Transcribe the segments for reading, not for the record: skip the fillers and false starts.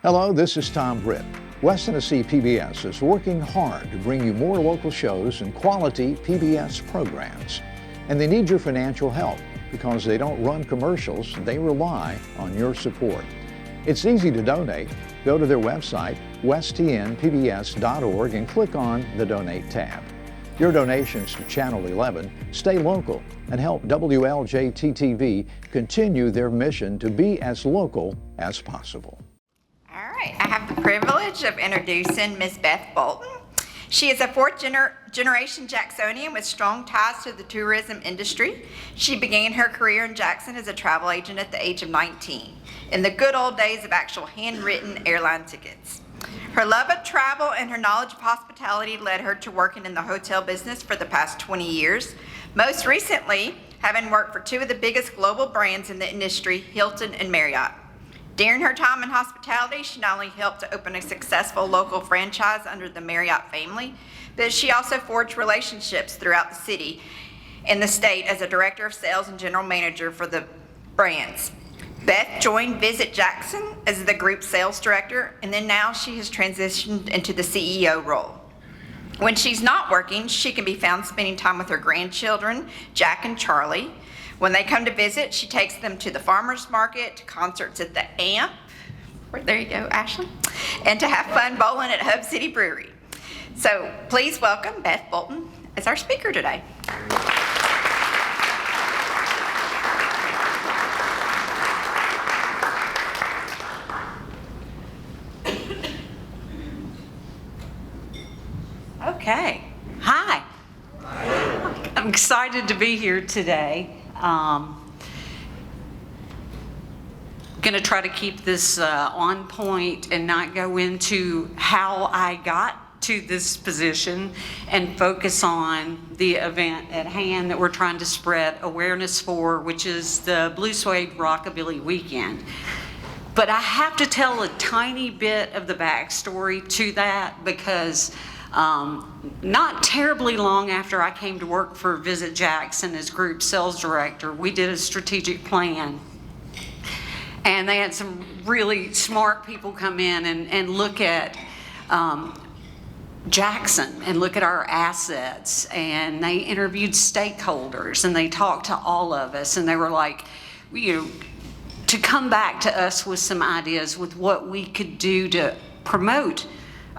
Hello, this is Tom Britt. West Tennessee PBS is working hard to bring you more local shows and quality PBS programs. And they need your financial help because they don't run commercials, they rely on your support. It's easy to donate. Go to their website, westtnpbs.org, and click on the Donate tab. Your donations to Channel 11 stay local and help WLJT-TV continue their mission to be as local as possible. All right, I have the privilege of introducing Ms. Beth Bolton. She is a fourth-generation Jacksonian with strong ties to the tourism industry. She began her career in Jackson as a travel agent at the age of 19, in the good old days of actual handwritten airline tickets. Her love of travel and her knowledge of hospitality led her to working in the hotel business for the past 20 years, most recently having worked for two of the biggest global brands in the industry, Hilton and Marriott. During her time in hospitality, she not only helped to open a successful local franchise under the Marriott family, but she also forged relationships throughout the city and the state as a director of sales and general manager for the brands. Beth joined Visit Jackson as the group sales director, and then now she has transitioned into the CEO role. When she's not working, she can be found spending time with her grandchildren, Jack and Charlie. When they come to visit, she takes them to the farmer's market, to concerts at the AMP, there you go, Ashley, and to have fun bowling at Hub City Brewery. So please welcome Beth Bolton as our speaker today. Okay, hi. I'm excited to be here today. Going to try to keep this on point and not go into how I got to this position and focus on the event at hand that we're trying to spread awareness for, which is the Blue Suede Rockabilly weekend. But I have to tell a tiny bit of the backstory to that because not terribly long after I came to work for Visit Jackson as group sales director, we did a strategic plan. And they had some really smart people come in and look at Jackson and look at our assets. And they interviewed stakeholders and they talked to all of us. And they were like, you know, to come back to us with some ideas with what we could do to promote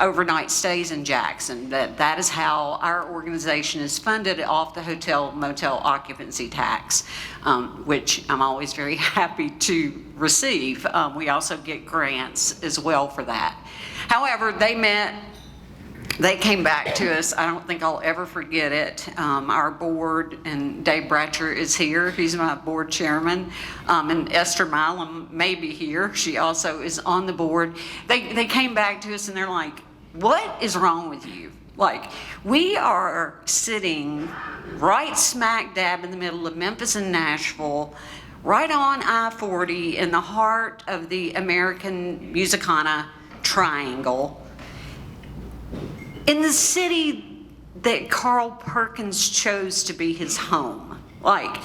overnight stays in Jackson. That is how our organization is funded off the hotel motel occupancy tax, which I'm always very happy to receive. We also get grants as well for that. However, they came back to us. I don't think I'll ever forget it. Our board, and Dave Bratcher is here. He's my board chairman. And Esther Milam may be here. She also is on the board. They came back to us and they're like, what is wrong with you? Like, we are sitting right smack dab in the middle of Memphis and Nashville, right on I-40 in the heart of the American Musicana Triangle, in the city that Carl Perkins chose to be his home. Like,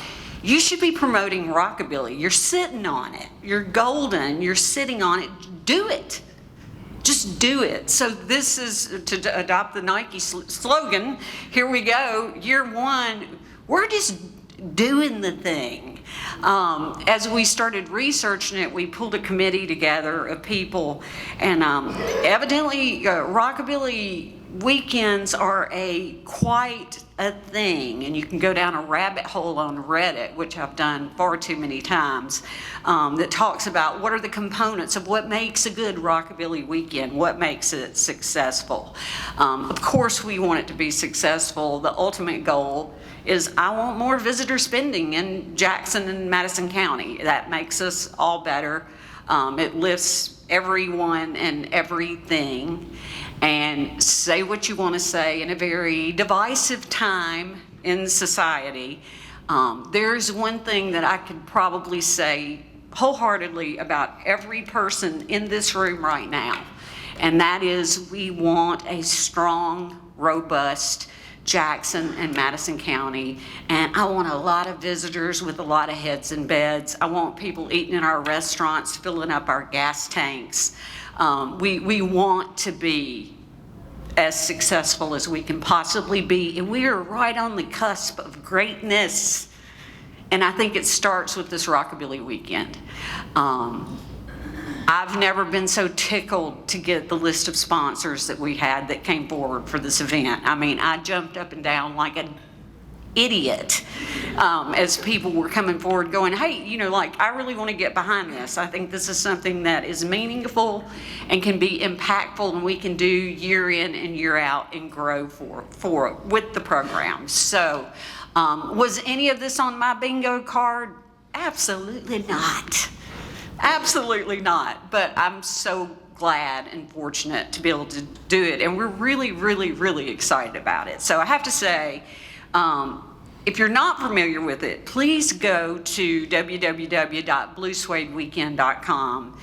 you should be promoting Rockabilly. You're sitting on it. You're golden. You're sitting on it. Do it. Just do it. So this is to adopt the Nike slogan. Here we go. Year one. We're just doing the thing. As we started researching it, we pulled a committee together of people, and evidently Rockabilly weekends are quite a thing, and you can go down a rabbit hole on Reddit, which I've done far too many times, that talks about what are the components of what makes a good Rockabilly weekend, what makes it successful. Of course we want it to be successful. The ultimate goal is I want more visitor spending in Jackson and Madison County. That makes us all better. It lifts everyone and everything. And say what you want to say in a very divisive time in society. There's one thing that I could probably say wholeheartedly about every person in this room right now, and that is we want a strong, robust Jackson and Madison County, and I want a lot of visitors with a lot of heads in beds. I want people eating in our restaurants, filling up our gas tanks. We want to be as successful as we can possibly be, and we are right on the cusp of greatness. And I think it starts with this Rockabilly weekend. I've never been so tickled to get the list of sponsors that we had that came forward for this event. I mean, I jumped up and down like an idiot as people were coming forward going, hey, you know, like, I really want to get behind this. I think this is something that is meaningful and can be impactful, and we can do year in and year out and grow with the program. So was any of this on my bingo card? Absolutely not. Absolutely not. But I'm so glad and fortunate to be able to do it, and we're really, really, really excited about it. So I have to say, if you're not familiar with it, please go to www.bluesuedeweekend.com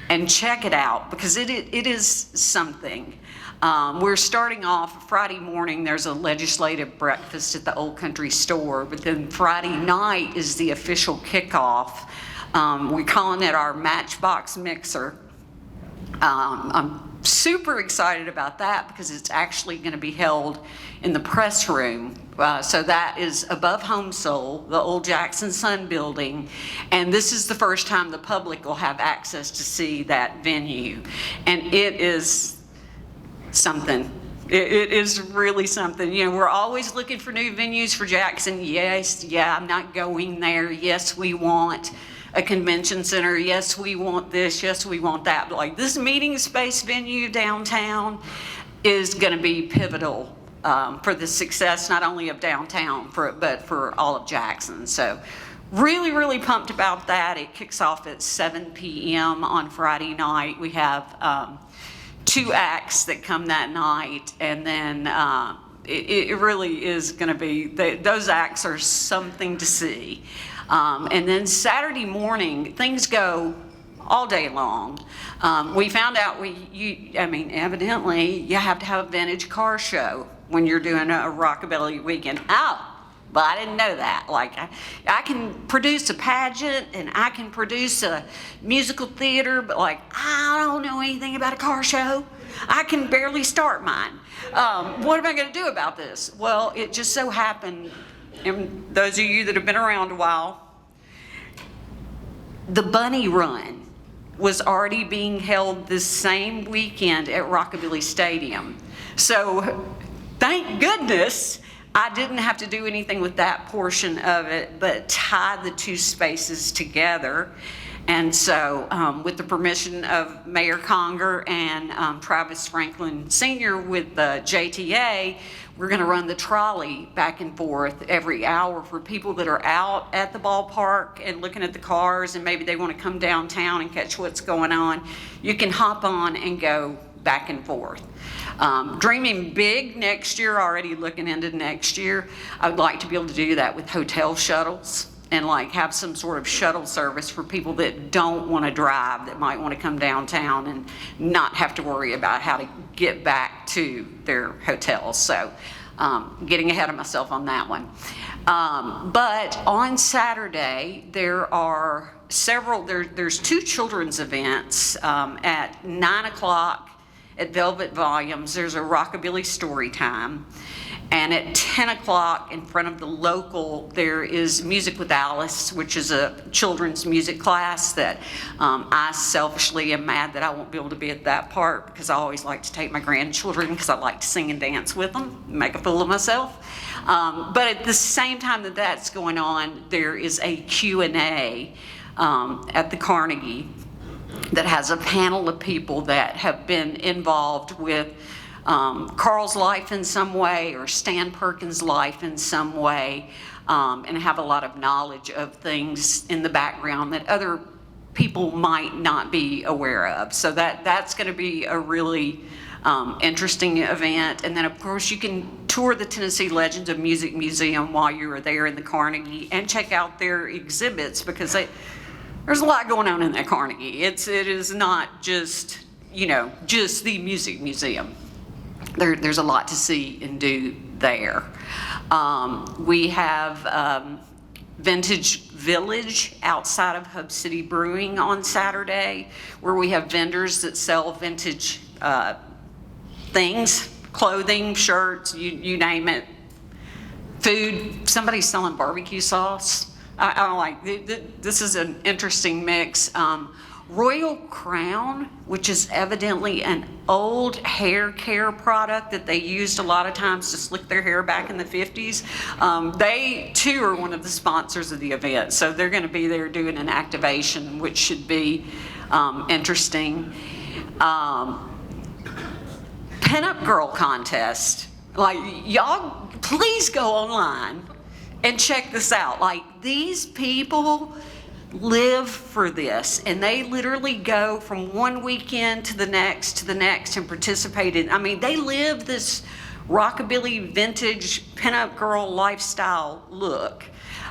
and check it out, because it is something. We're starting off Friday morning. There's a legislative breakfast at the Old Country Store, but then Friday night is the official kickoff. We're calling it our Matchbox Mixer. I'm super excited about that because it's actually going to be held in the press room. So that is above Home Soul, the old Jackson Sun building. And this is the first time the public will have access to see that venue. And it is something. It is really something. You know, we're always looking for new venues for Jackson. Yes, yeah, I'm not going there. Yes, we want a convention center. Yes, we want this. Yes, we want that. But like this meeting space venue downtown is going to be pivotal for the success not only of downtown, but for all of Jackson. So really, really pumped about that. It kicks off at 7 p.m. on Friday night. We have 2 acts that come that night, and then it really is going to be, those acts are something to see. And then Saturday morning, things go all day long. We found out evidently you have to have a vintage car show when you're doing a Rockabilly weekend. Oh, but I didn't know that. Like, I can produce a pageant and I can produce a musical theater, but like, I don't know anything about a car show. I can barely start mine. What am I going to do about this? Well, it just so happened, and those of you that have been around a while, the Bunny Run was already being held this same weekend at Rockabilly Stadium. So thank goodness I didn't have to do anything with that portion of it, but tie the 2 spaces together. And so with the permission of Mayor Conger and Travis Franklin Sr. with the JTA, we're going to run the trolley back and forth every hour for people that are out at the ballpark and looking at the cars, and maybe they want to come downtown and catch what's going on. You can hop on and go back and forth. Dreaming big next year, already looking into next year. I would like to be able to do that with hotel shuttles and like have some sort of shuttle service for people that don't want to drive, that might want to come downtown and not have to worry about how to get back to their hotels. So getting ahead of myself on that one. But on Saturday, there are there's 2 children's events at 9 o'clock at Velvet Volumes. There's a Rockabilly story time. And at 10 o'clock in front of the local, there is Music with Alice, which is a children's music class that I selfishly am mad that I won't be able to be at that part, because I always like to take my grandchildren because I like to sing and dance with them, make a fool of myself. But at the same time that that's going on, there is a Q&A at the Carnegie that has a panel of people that have been involved with Carl's life in some way, or Stan Perkins' life in some way, and have a lot of knowledge of things in the background that other people might not be aware of. So that's going to be a really interesting event. And then of course you can tour the Tennessee Legends of Music Museum while you are there in the Carnegie and check out their exhibits, because there's a lot going on in that Carnegie. It is not just, just the music museum. there's a lot to see and do there. We have Vintage Village outside of Hub City Brewing on Saturday, where we have vendors that sell vintage things, clothing, shirts, you name it. Food, somebody's selling barbecue sauce. I'm like, this is an interesting mix. Royal Crown, which is evidently an old hair care product that they used a lot of times to slick their hair back in the 50s. They too are one of the sponsors of the event, so they're going to be there doing an activation, which should be interesting. Pinup Girl Contest. Like, y'all, please go online and check this out. Like, these people live for this, and they literally go from one weekend to the next and participate in, I mean, they live this rockabilly vintage pinup girl lifestyle look.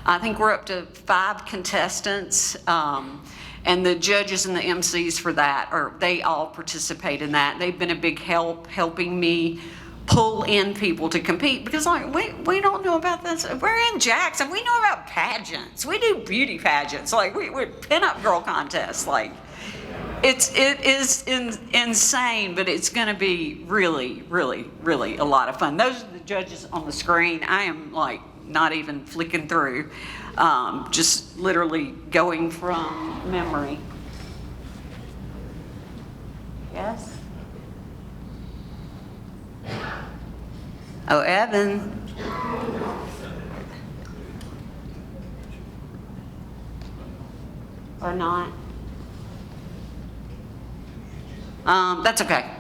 I think we're up to 5 contestants, and the judges and the MCs for that they all participate in that. They've been a big help helping me pull in people to compete, because like we don't know about this. We're in Jackson. We know about pageants. We do beauty pageants. Like we're pinup girl contests. Like it is insane, but it's going to be really, really, really a lot of fun. Those are the judges on the screen. I am like not even flicking through, just literally going from memory. Yes. Oh, Evan. Or not. That's okay.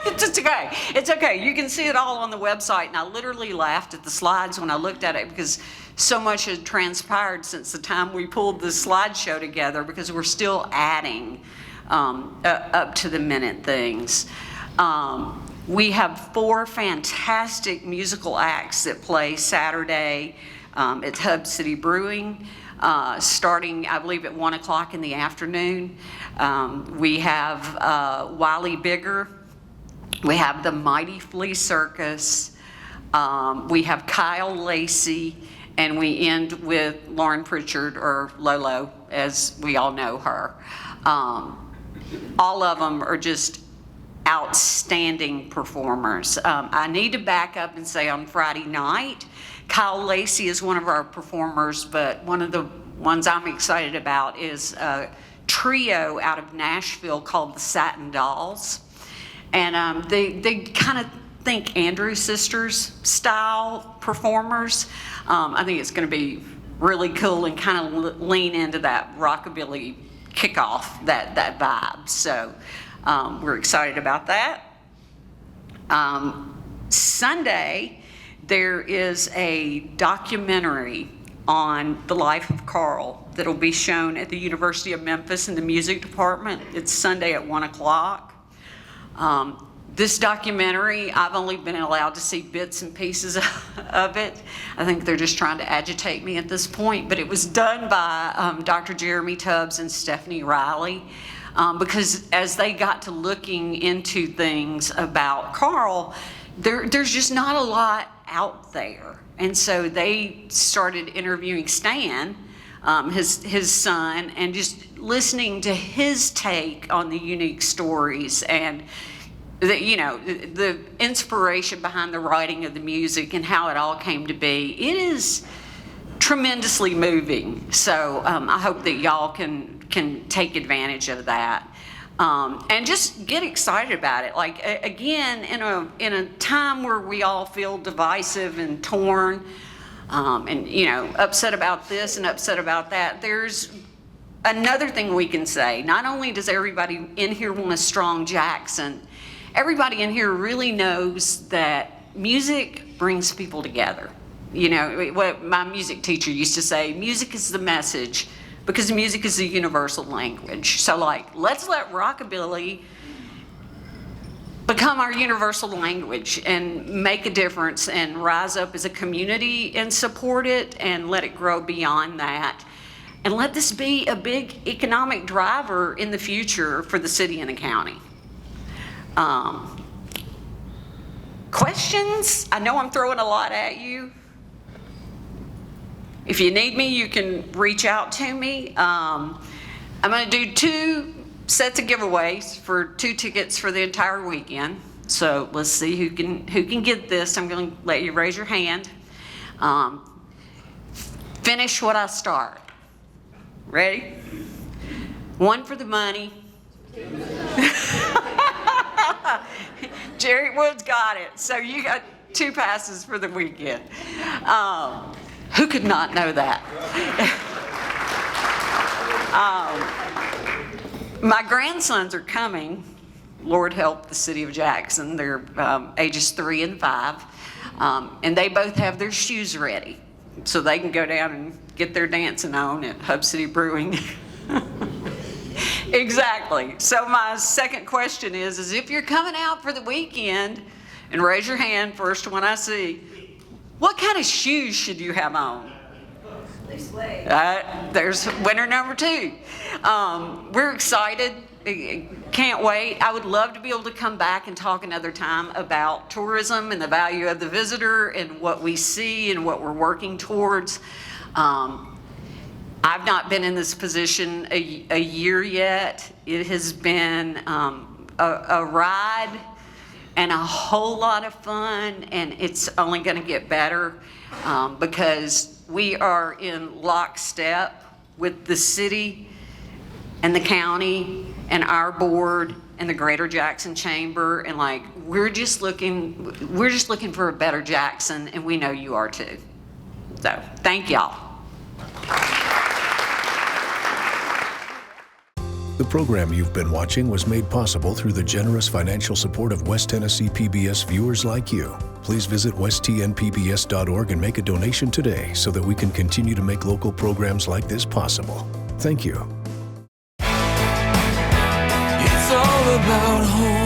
It's okay. It's okay. You can see it all on the website. And I literally laughed at the slides when I looked at it, because so much had transpired since the time we pulled this slideshow together, because we're still adding up to the minute things. We have 4 fantastic musical acts that play Saturday at Hub City Brewing, starting, I believe, at 1 o'clock in the afternoon. We have Wiley Bigger. We have the Mighty Flea Circus. We have Kyle Lacey, and we end with Lauren Pritchard, or Lolo, as we all know her. All of them are just outstanding performers. I need to back up and say on Friday night, Kyle Lacey is one of our performers, but one of the ones I'm excited about is a trio out of Nashville called the Satin Dolls. And they kind of think Andrews Sisters style performers. I think it's going to be really cool and kind of lean into that rockabilly kickoff, that vibe. So we're excited about that. Sunday, there is a documentary on the life of Carl that'll be shown at the University of Memphis in the music department. It's Sunday at 1 o'clock. This documentary, I've only been allowed to see bits and pieces of it. I think they're just trying to agitate me at this point, but it was done by Dr. Jeremy Tubbs and Stephanie Riley, because as they got to looking into things about Carl, there's just not a lot out there. And so they started interviewing Stan, his son, and just listening to his take on the unique stories and the inspiration behind the writing of the music and how it all came to be. It is tremendously moving. So I hope that y'all can take advantage of that. And just get excited about it. Like, again, in a time where we all feel divisive and torn, and upset about this and upset about that, there's another thing we can say. Not only does everybody in here want a strong Jackson, everybody in here really knows that music brings people together. What my music teacher used to say, music is the message, because music is a universal language. So let's let rockabilly become our universal language and make a difference and rise up as a community and support it and let it grow beyond that. and let this be a big economic driver in the future for the city and the county. Questions? I know I'm throwing a lot at you. If you need me, you can reach out to me. I'm going to do 2 sets of giveaways for 2 tickets for the entire weekend. So let's see who can get this. I'm going to let you raise your hand. Finish what I start. Ready? 1 for the money. Jerry Woods got it. So you got 2 passes for the weekend. Who could not know that? My grandsons are coming. Lord help the city of Jackson. They're ages 3 and 5. And they both have their shoes ready. So they can go down and get their dancing on at Hub City Brewing. Exactly. So my second question is if you're coming out for the weekend, and raise your hand first one I see, what kind of shoes should you have on? Suede. There's winner number 2. We're excited. Can't wait. I would love to be able to come back and talk another time about tourism and the value of the visitor and what we see and what we're working towards. I've not been in this position a year yet. It has been a ride and a whole lot of fun, and it's only going to get better because we are in lockstep with the city and the county and our board and the Greater Jackson Chamber, and like we're just looking for a better Jackson, and we know you are too. So thank y'all. The program you've been watching was made possible through the generous financial support of West Tennessee PBS viewers like you. Please visit westtnpbs.org and make a donation today so that we can continue to make local programs like this possible. Thank you. It's all about home.